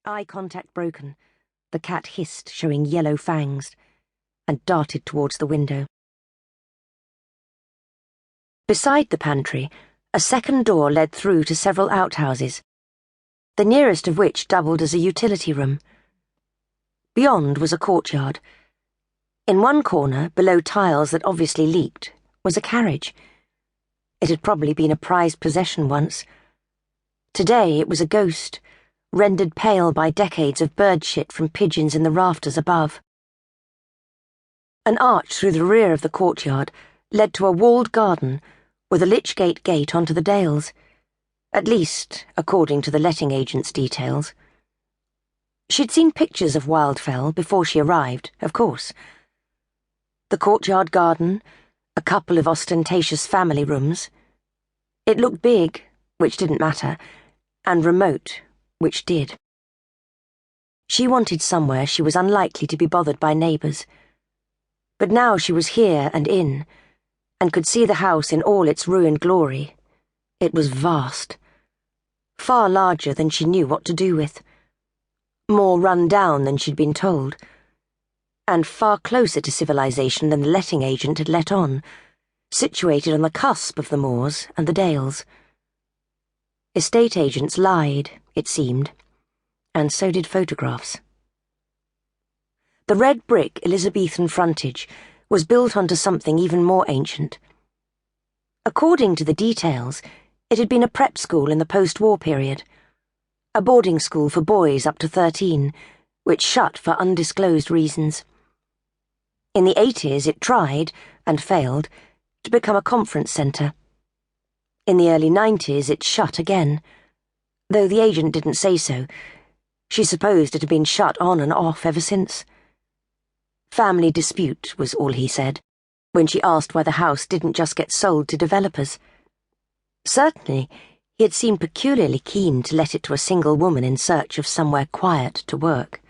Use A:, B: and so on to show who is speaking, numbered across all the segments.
A: Eye contact broken, the cat hissed, showing yellow fangs, and darted towards the window. Beside the pantry, a second door led through to several outhouses, the nearest of which doubled as a utility room. Beyond was a courtyard. In one corner, below tiles that obviously leaked, was a carriage. It had probably been a prized possession once. Today it was a ghost, rendered pale by decades of bird shit from pigeons in the rafters above. An arch through the rear of the courtyard led to a walled garden with a lychgate gate onto the dales, at least according to the letting agent's details. She'd seen pictures of Wildfell before she arrived, of course. The courtyard garden, a couple of ostentatious family rooms. It looked big, which didn't matter, and remote, which did. She wanted somewhere she was unlikely to be bothered by neighbours. But now she was here and in, and could see the house in all its ruined glory. It was vast, far larger than she knew what to do with, more run down than she'd been told, and far closer to civilization than the letting agent had let on, situated on the cusp of the moors and the dales. Estate agents lied, it seemed, and so did photographs. The red brick Elizabethan frontage was built onto something even more ancient. According to the details, it had been a prep school in the post-war period, a boarding school for boys up to 13, which shut for undisclosed reasons. In the 80s it tried, and failed, to become a conference centre. In the early 90s it shut again, though the agent didn't say so. She supposed it had been shut on and off ever since. Family dispute was all he said, when she asked why the house didn't just get sold to developers. Certainly, he had seemed peculiarly keen to let it to a single woman in search of somewhere quiet to work.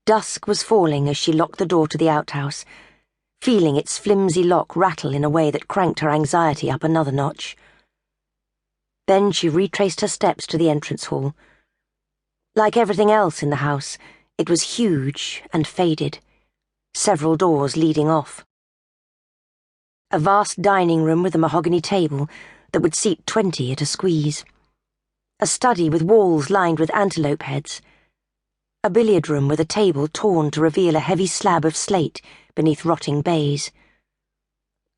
A: Dusk was falling as she locked the door to the outhouse, feeling its flimsy lock rattle in a way that cranked her anxiety up another notch. Then she retraced her steps to the entrance hall. Like everything else in the house, it was huge and faded, several doors leading off. A vast dining room with a mahogany table that would seat 20 at a squeeze. A study with walls lined with antelope heads. A billiard room with a table torn to reveal a heavy slab of slate beneath rotting baize.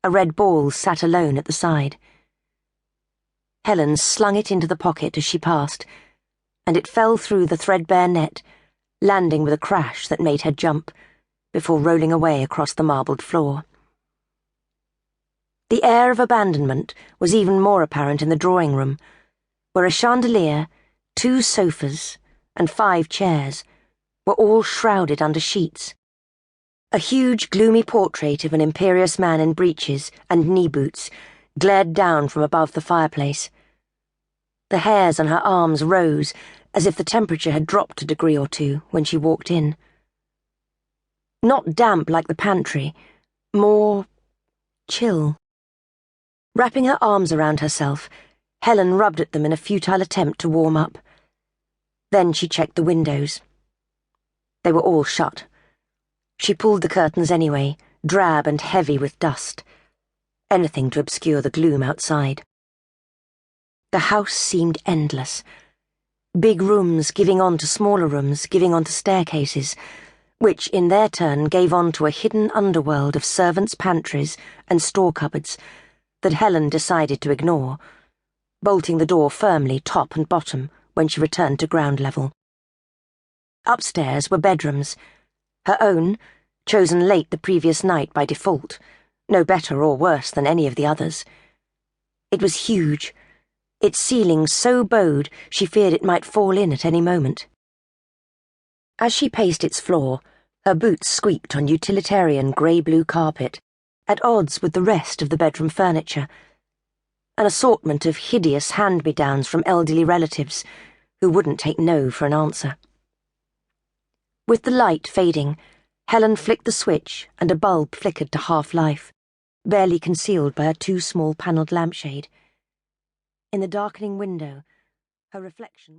A: A red ball sat alone at the side. Helen slung it into the pocket as she passed, and it fell through the threadbare net, landing with a crash that made her jump, before rolling away across the marbled floor. The air of abandonment was even more apparent in the drawing room, where a chandelier, 2 sofas, and 5 chairs were all shrouded under sheets. A huge, gloomy portrait of an imperious man in breeches and knee boots glared down from above the fireplace. The hairs on her arms rose, as if the temperature had dropped a degree or 2 when she walked in. Not damp like the pantry, more chill. Wrapping her arms around herself, Helen rubbed at them in a futile attempt to warm up. Then she checked the windows. They were all shut. She pulled the curtains anyway, drab and heavy with dust. Anything to obscure the gloom outside. The house seemed endless. Big rooms giving on to smaller rooms, giving on to staircases, which in their turn gave on to a hidden underworld of servants' pantries and store cupboards that Helen decided to ignore, bolting the door firmly top and bottom when she returned to ground level. Upstairs were bedrooms, her own, chosen late the previous night by default, no better or worse than any of the others. It was huge, its ceiling so bowed she feared it might fall in at any moment. As she paced its floor, her boots squeaked on utilitarian grey-blue carpet, at odds with the rest of the bedroom furniture, an assortment of hideous hand-me-downs from elderly relatives who wouldn't take no for an answer. With the light fading, Helen flicked the switch and a bulb flickered to half-life, barely concealed by a too small panelled lampshade. In the darkening window, her reflection